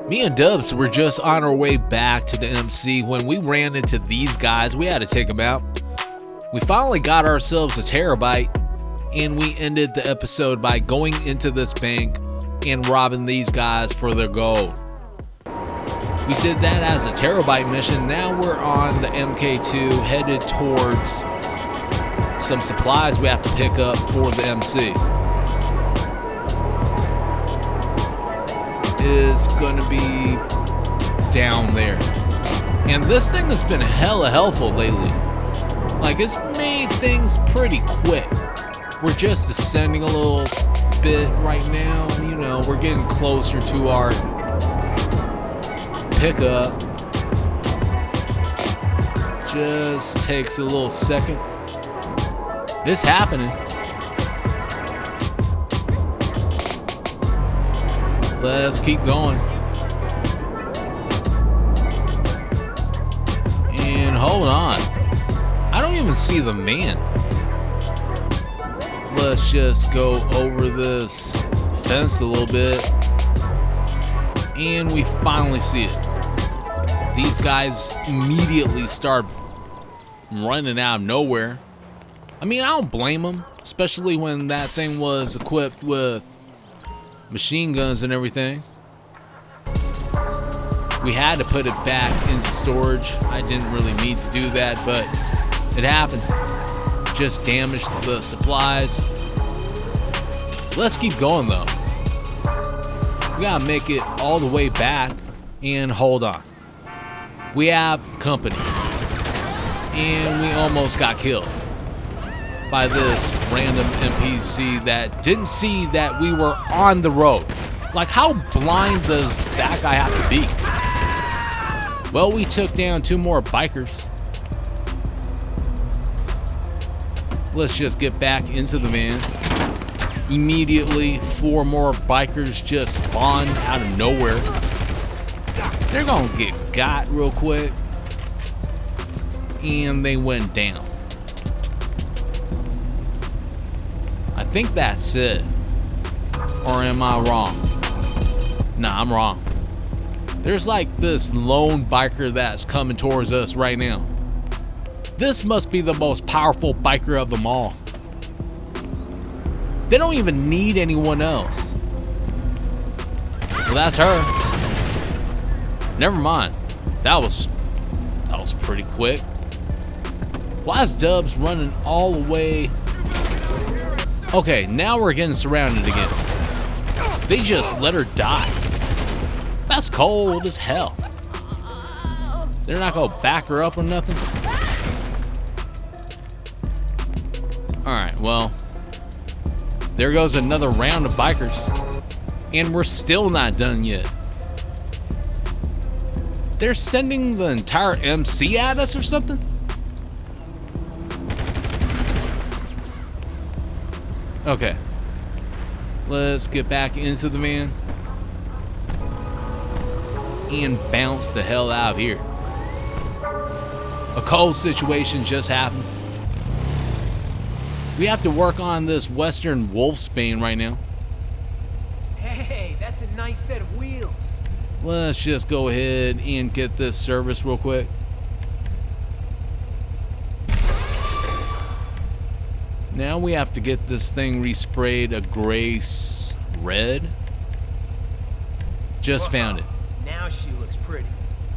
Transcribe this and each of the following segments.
Me and Dubbz were just on our way back to the MC when we ran into these guys. We had to take them out. We finally got ourselves a terabyte, and we ended the episode by going into this bank and robbing these guys for their gold. We did that as a terabyte mission. Now we're on the MK2 headed towards some supplies we have to pick up for the MC. Is gonna be down there. And this thing has been hella helpful lately. Like, it's made things pretty quick. We're just ascending a little bit right now. You know, we're getting closer to our pickup. Just takes a little second. It's happening. Let's keep going. And hold on. I don't even see the man. Let's just go over this fence a little bit. And we finally see it. These guys immediately start running out of nowhere. I mean, I don't blame them, especially when that thing was equipped with machine guns and everything. We had to put it back into storage. I didn't really need to do that, but it happened. Just damaged the supplies. Let's keep going though. We gotta make it all the way back. And hold on. We have company. And we almost got killed by this random NPC that didn't see that we were on the road. Like, how blind does that guy have to be? Well, we took down 2 more bikers. Let's just get back into the van. Immediately, 4 more bikers just spawned out of nowhere. They're gonna get got real quick. And they went down. I think that's it. Or am I wrong? Nah, I'm wrong. There's like this lone biker that's coming towards us right now. This must be the most powerful biker of them all. They don't even need anyone else. Well, that's her. Never mind. That was pretty quick. Why is Dubbz running all the way? Okay, now we're getting surrounded again. They just let her die. That's cold as hell. They're not gonna back her up or nothing. Alright, well, there goes another round of bikers. And we're still not done yet. They're sending the entire MC at us or something? Okay. Let's get back into the van. And bounce the hell out of here. A cold situation just happened. We have to work on this Western Wolfsbane right now. Hey, that's a nice set of wheels. Let's just go ahead and get this service real quick. Now we have to get this thing resprayed a grace red. Just found it. Now she looks pretty.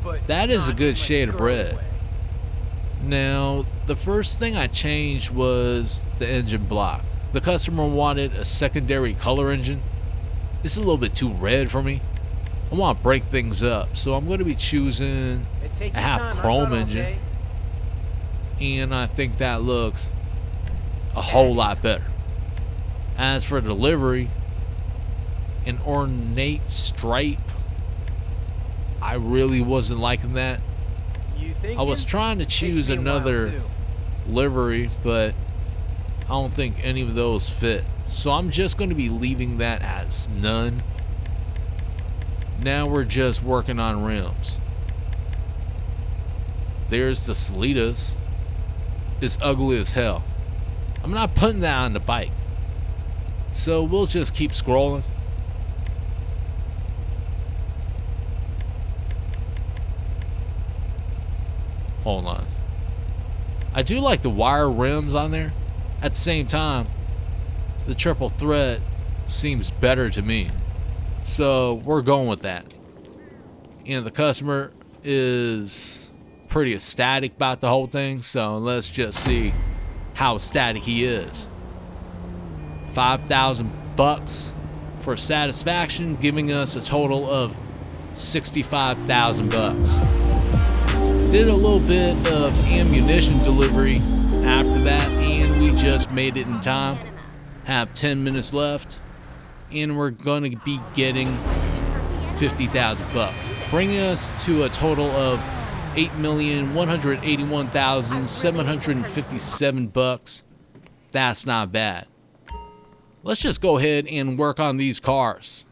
But that is a good shade of red. Away. Now, the first thing I changed was the engine block. The customer wanted a secondary color engine. It's a little bit too red for me. I want to break things up, so I'm going to be choosing a half chrome engine. And I think that looks a whole lot better. As for delivery, an ornate stripe, I really wasn't liking that. I was trying to choose another livery, but I don't think any of those fit. So I'm just going to be leaving that as none. Now we're just working on rims. There's the Salitas. It's ugly as hell. I'm not putting that on the bike. So we'll just keep scrolling. Hold on. I do like the wire rims on there. At the same time, the triple thread seems better to me. So we're going with that. And the customer is pretty ecstatic about the whole thing. So let's just see how ecstatic he is. 5,000 bucks for satisfaction, giving us a total of 65,000 bucks. Did a little bit of ammunition delivery after that, and we just made it in time. Have 10 minutes left, and we're gonna be getting 50,000 bucks, bringing us to a total of 8,181,757 bucks. That's not bad. Let's just go ahead and work on these cars.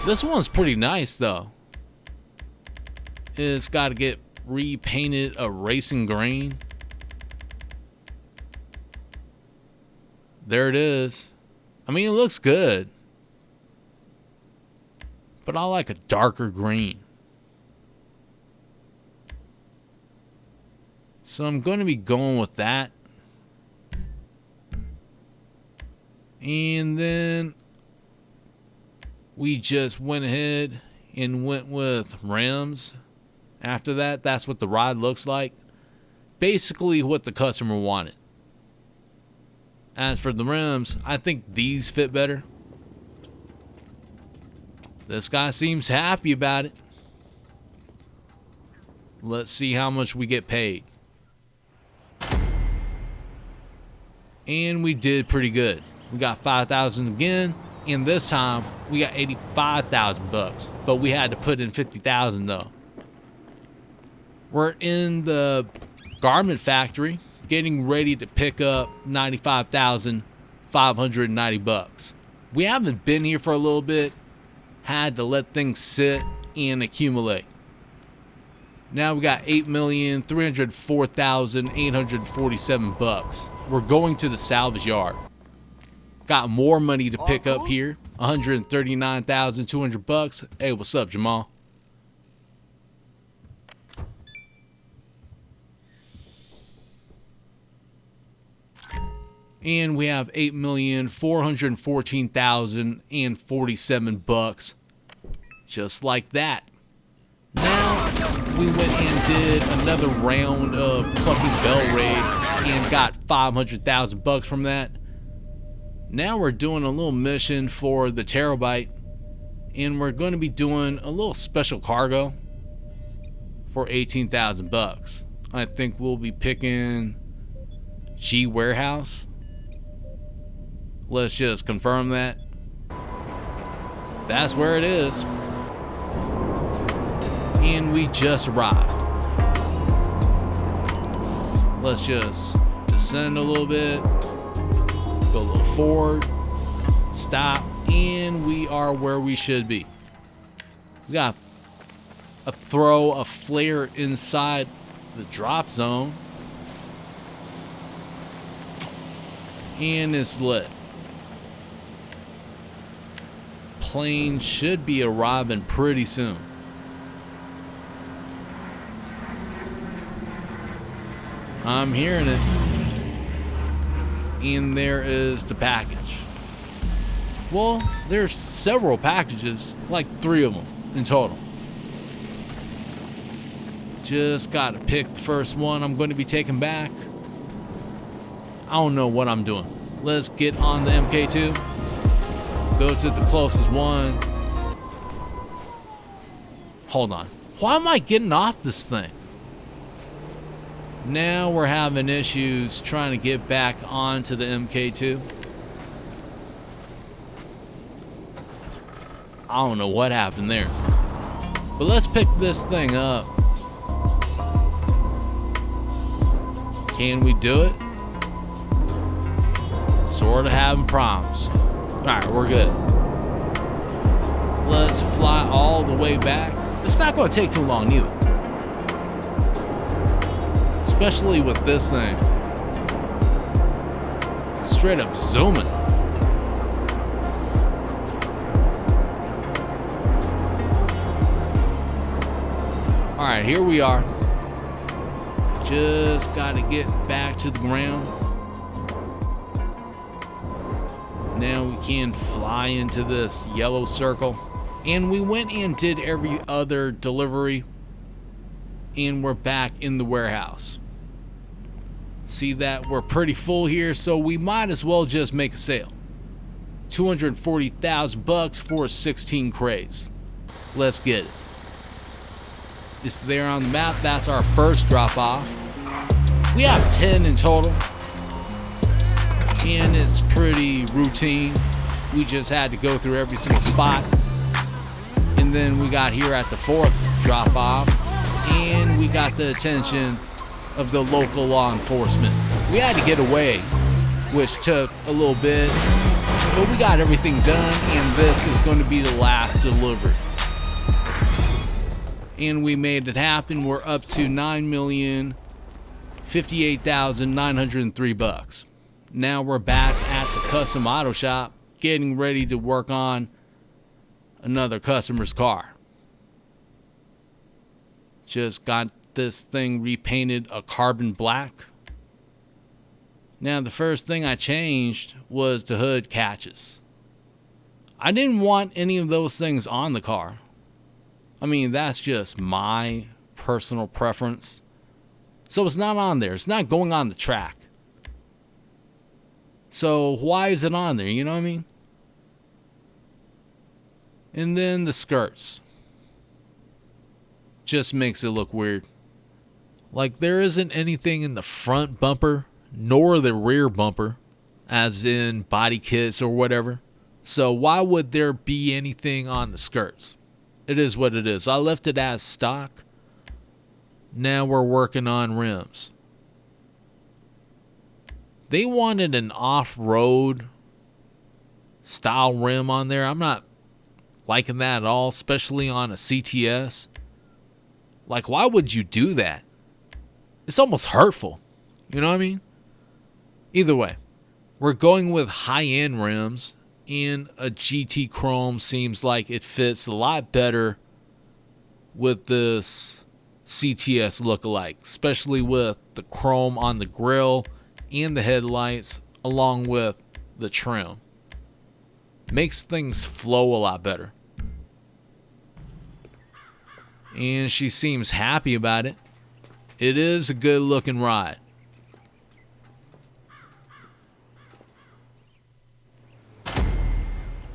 This one's pretty nice though. It's got to get repainted a racing green. There it is. I mean, it looks good, but I like a darker green. So I'm going to be going with that. And then we just went ahead and went with rims. After that, that's what the ride looks like. Basically what the customer wanted. As for the rims, I think these fit better. This guy seems happy about it. Let's see how much we get paid. And we did pretty good. We got 5,000 again, and this time we got 85,000 bucks. But we had to put in 50,000 though. We're in the garment factory, getting ready to pick up 95,590 bucks. We haven't been here for a little bit. Had to let things sit and accumulate. Now we got 8,304,847 bucks. We're going to the salvage yard. Got more money to pick up here. 139,200 bucks. Hey, what's up, Jamal? And we have 8,414,047 bucks. Just like that. Now we went and did another round of Plucky Bell Raid and got 500,000 bucks from that. Now we're doing a little mission for the Terabyte, and we're going to be doing a little special cargo for 18,000 bucks. I think we'll be picking G Warehouse. Let's just confirm that. That's where it is. And we just arrived. Let's just descend a little bit. Go a little forward. Stop. And we are where we should be. We got a flare inside the drop zone. And it's lit. Plane should be arriving pretty soon. I'm hearing it. And there is the package. Well, there's several packages, like 3 of them in total. Just gotta pick the first one I'm going to be taking back. I don't know what I'm doing. Let's get on the MK2. Go to the closest one. Hold on. Why am I getting off this thing? Now we're having issues trying to get back onto the MK2. I don't know what happened there. But let's pick this thing up. Can we do it? Sort of having problems. Alright, we're good. Let's fly all the way back. It's not going to take too long either. Especially with this thing. Straight up zooming. Alright, Alright, here we are. Just gotta get back to the ground. Now we can fly into this yellow circle. And we went and did every other delivery. And we're back in the warehouse. See that we're pretty full here, so we might as well just make a sale. 240,000 bucks for 16 crates. Let's get it. It's there on the map. That's our first drop off. We have 10 in total, and it's pretty routine. We just had to go through every single spot. And then we got here at the fourth drop off, and we got the attention of the local law enforcement. We had to get away, which took a little bit, but we got everything done, and this is going to be the last delivery. And we made it happen. We're up to $9,058,903 bucks. Now we're back at the custom auto shop, getting ready to work on another customer's car. Just got this thing repainted a carbon black. Now the first thing I changed was the hood catches. I didn't want any of those things on the car. I mean, that's just my personal preference. So it's not on there. It's not going on the track. So why is it on there? You know what I mean? And then the skirts. Just makes it look weird. Like there isn't anything in the front bumper nor the rear bumper, as in body kits or whatever. So why would there be anything on the skirts? It is what it is. I left it as stock. Now we're working on rims. They wanted an off-road style rim on there. I'm not liking that at all, especially on a CTS. Like, why would you do that? It's almost hurtful. You know what I mean? Either way, we're going with high-end rims, and a GT Chrome seems like it fits a lot better with this CTS lookalike, especially with the chrome on the grille and the headlights, along with the trim. Makes things flow a lot better. And she seems happy about it. It is a good looking ride.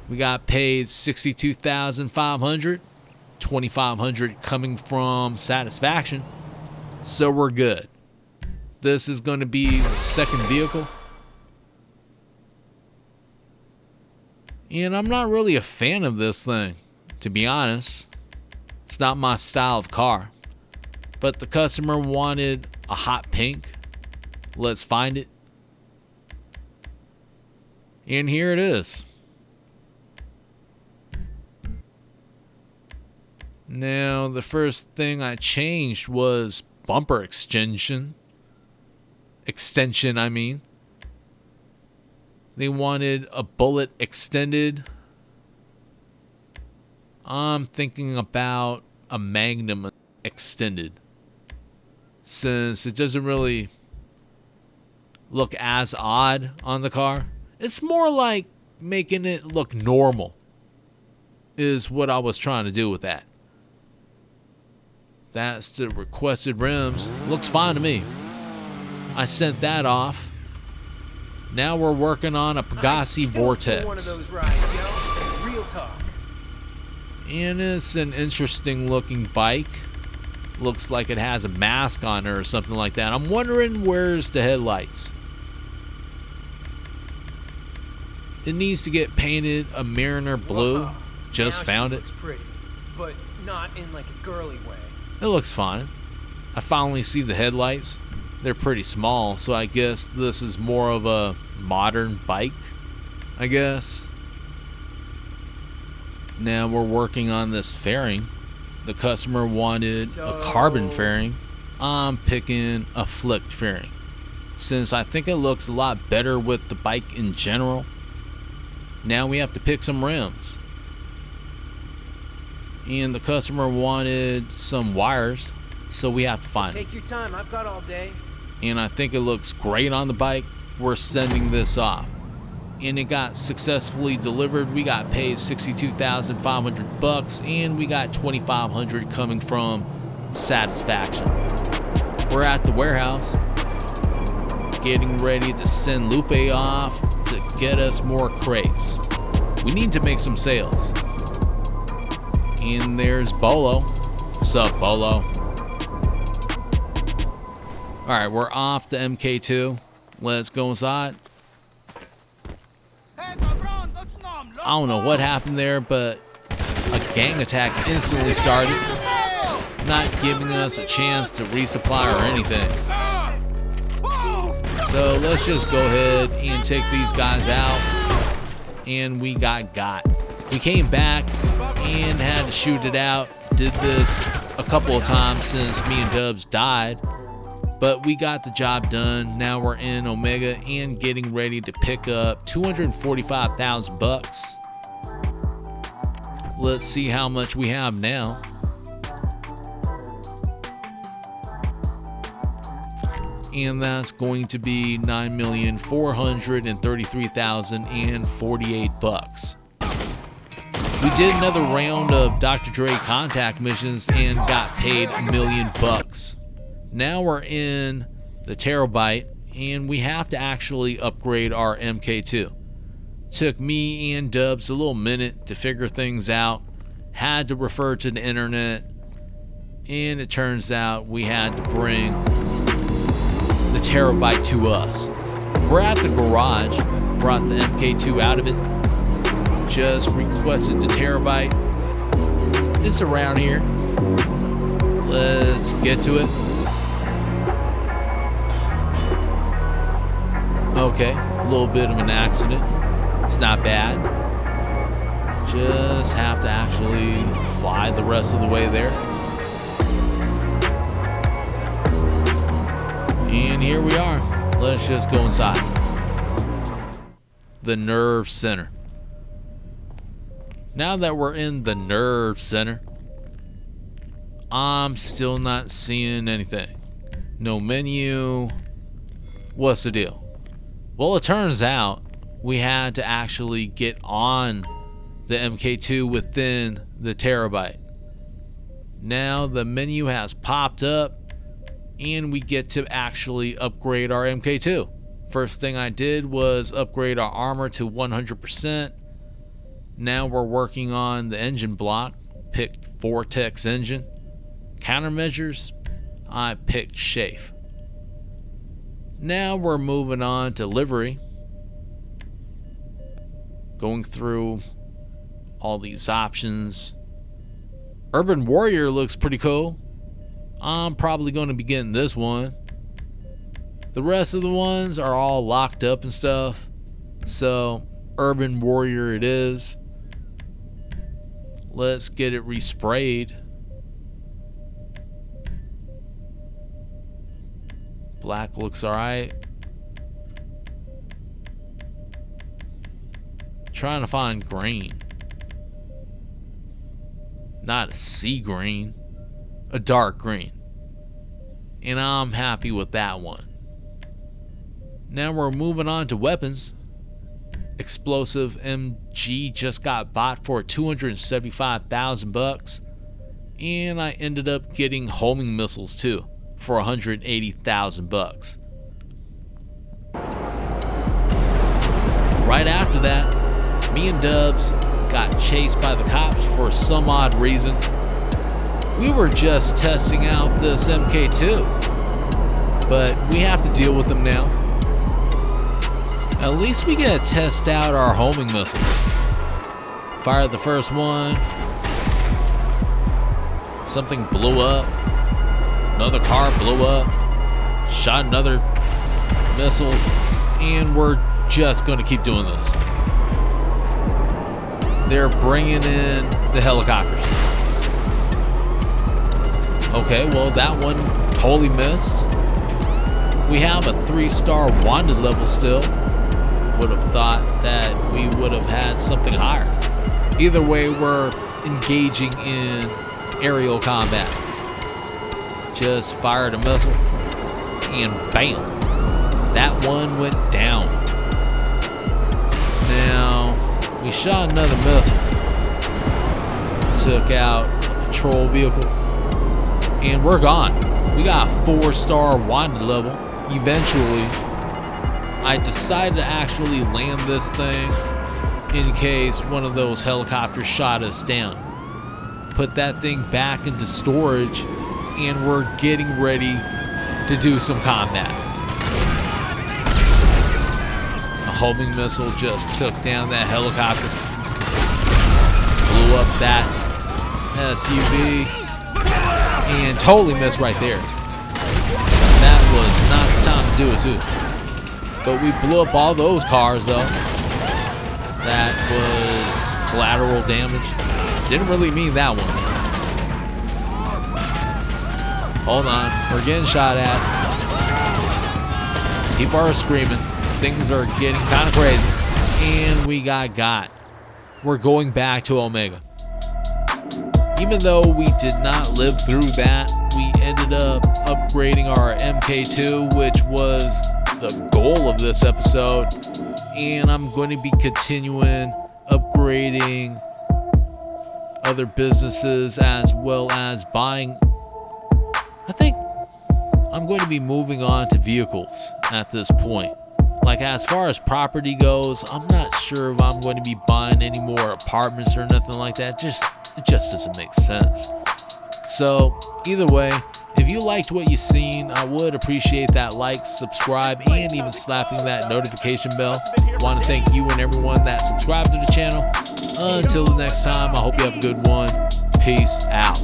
We got paid $62,500, $2,500 coming from satisfaction, so we're good. This is going to be the second vehicle, and I'm not really a fan of this thing, to be honest. It's not my style of car, but the customer wanted a hot pink. Let's find it, and here it is. Now, the first thing I changed was bumper extension. I mean. They wanted a bullet extended. I'm thinking about a Magnum extended, since it doesn't really look as odd on the car. It's more like making it look normal is what I was trying to do with that. That's the requested rims. Looks fine to me. I sent that off. Now we're working on a Pegassi Vortex. One of those rides, yo. Real talk. And it's an interesting looking bike. Looks like it has a mask on her or something like that. I'm wondering where's the headlights. It needs to get painted a Mariner blue. Whoa. Just found it. Looks pretty, but not in like a girly way. It looks fine. I finally see the headlights. They're pretty small, so I guess this is more of a modern bike, I guess. Now we're working on this fairing. The customer wanted a carbon fairing. I'm picking a flicked fairing, since I think it looks a lot better with the bike in general. Now we have to pick some rims. And the customer wanted some wires. so we have to find him. Take your time. I've got all day. And I think it looks great on the bike. We're sending this off. And it got successfully delivered. We got paid $62,500 and we got $2,500 coming from Satisfaction. We're at the warehouse, getting ready to send Lupe off to get us more crates. We need to make some sales. And there's Bolo. What's up, Bolo? Alright, we're off the MK2. Let's go inside. I don't know what happened there, but a gang attack instantly started, not giving us a chance to resupply or anything. So let's just go ahead and take these guys out. And we got. We came back and had to shoot it out. Did this a couple of times since me and Dubbz died. But we got the job done. Now we're in Omega and getting ready to pick up $245,000. Let's see how much we have now. And that's going to be $9,433,048. We did another round of Dr. Dre contact missions and got paid $1 million. Now we're in the Terabyte and we have to actually upgrade our MK2. Took me and Dubbz a little minute to figure things out. Had to refer to the internet, and it turns out we had to bring the Terabyte to us. We're at the garage, brought the MK2 out of it, just requested the Terabyte. It's around here. Let's get to it. Okay, a little bit of an accident. It's not bad. Just have to actually fly the rest of the way there. And here we are. Let's just go inside. The Nerve Center. Now that we're in the Nerve Center, I'm still not seeing anything. No menu. What's the deal? Well, it turns out we had to actually get on the MK2 within the Terabyte. Now the menu has popped up and we get to actually upgrade our MK2. First thing I did was upgrade our armor to 100%. Now we're working on the engine block. Picked Vortex engine. Countermeasures, I picked Chafe. Now we're moving on to livery. Going through all these options. Urban Warrior looks pretty cool. I'm probably going to be getting this one. The rest of the ones are all locked up and stuff. So, Urban Warrior it is. Let's get it resprayed. Black looks alright. Trying to find green. Not a sea green, a dark green. And I'm happy with that one. Now we're moving on to weapons. Explosive MG just got bought for $275,000. And I ended up getting homing missiles too for $180,000. Right after that, me and Dubbz got chased by the cops for some odd reason. We were just testing out this MK2, but we have to deal with them now. At least we get to test out our homing missiles. Fired the first one. Something blew up. Another car blew up. Shot another missile. And we're just going to keep doing this. They're bringing in the helicopters. Okay, well that one totally missed. We have a 3-star wanted level still. Would have thought that we would have had something higher. Either way, we're engaging in aerial combat. just fired a missile, and bam, that one went down. Now, we shot another missile, took out a patrol vehicle, and we're gone. We got a 4-star wanted level. Eventually, I decided to actually land this thing in case one of those helicopters shot us down. Put that thing back into storage, and we're getting ready to do some combat. A homing missile just took down that helicopter, blew up that SUV, and totally missed right there. That was not the time to do it too. But we blew up all those cars though. That was collateral damage. Didn't really mean that one. Hold on, we're getting shot at. People are screaming. Things are getting kind of crazy. And we got. We're going back to Omega. Even though we did not live through that, we ended up upgrading our MK2, which was the goal of this episode. And I'm going to be continuing upgrading other businesses as well as buying. I think I'm going to be moving on to vehicles at this point. Like, as far as property goes, I'm not sure if I'm going to be buying any more apartments or nothing like that. It just doesn't make sense. So either way, if you liked what you've seen, I would appreciate that like, subscribe, and even slapping that notification bell. I want to thank you and everyone that subscribed to the channel. Until the next time, I hope you have a good one. Peace out.